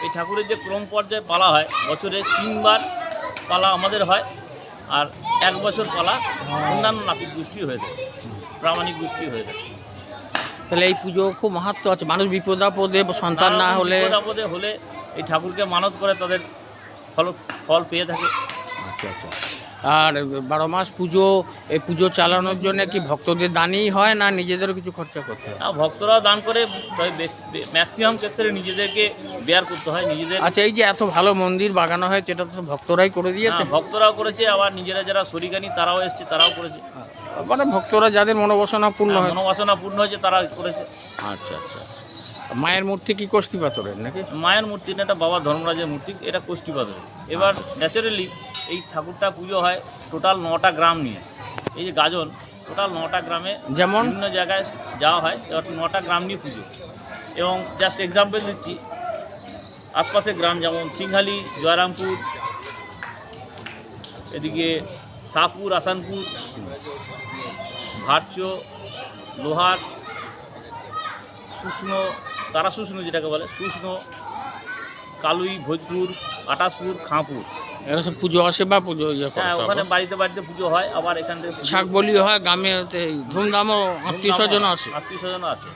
এই ঠাকুরের যে ক্রম পর্যায়ে পালা হয়, বছরে 3 বার পালা আমাদের হয়, আর 1 বছর পালা অন্যান্য নাপিত গোষ্ঠী হয়ে থাকে, প্রামাণিক গোষ্ঠী হয়ে থাকে। তাহলে এই পুজো খুব মাহাত্ম্য আছে। মানুষ বিপদাপদে সন্তান না হলে, বিপদাপদে হলে এই ঠাকুরকে মানত করে তাদের ফল পেয়ে থাকে। আচ্ছা আচ্ছা। আর 12 মাস পুজো, এই পুজো চালানোর জন্য কি ভক্তদের দানই হয় না নিজেদেরও কিছু খরচা করতে হয়? ভক্তরাও দান করে, তবে ম্যাক্সিমাম ক্ষেত্রে নিজেদেরকে বেয়ার করতে হয় নিজেদের। আচ্ছা, এই যে এত ভালো মন্দির বাগানো হয়েছে, এটা তো ভক্তরাই করে দিয়েছে? ভক্তরাও করেছে, আবার নিজেরা যারা শরিকানি তারাও এসছে, তারাও করেছে। মানে ভক্তরা যাদের মনোবাসনা পূর্ণ হয়, মনোবাসনা পূর্ণ হয়েছে, তারা করেছে। আচ্ছা আচ্ছা। মায়ের মূর্তি কি কষ্টি পাথরের নাকি? মায়ের মূর্তি না, এটা বাবা ধর্মরাজের মূর্তি, এটা কোষ্ঠী পাথরের। এবার ন্যাচারালি এই ঠাকুরটা পুজো হয় টোটাল 9টা গ্রাম নিয়ে। এই যে গাজন, টোটাল 9টা গ্রামে, যেমন বিভিন্ন জায়গায় যাওয়া হয়, এবার 9টা গ্রাম নিয়ে পুজো। এবং জাস্ট এক্সাম্পল দিচ্ছি, আশপাশের গ্রাম যেমন সিংহালি, জয়রামপুর, এদিকে শাহপুর, আসানপুর, ভারচো, লোহার, শুষ্ণ, তারা শুষ্ণ যেটাকে বলে, শুষ্ণ, কালুই, ভোজপুর, আটাশপুর, খাঁপুর, এরা সব পুজো আসে বা পুজো হ্যাঁ, ওখানে বাড়িতে বাড়িতে পুজো হয়। আবার এখান থেকে শাক বলি হয়, গ্রামে ধুমধামও আত্মীয় স্বজন আসে। আত্মীয় স্বজনও আসে।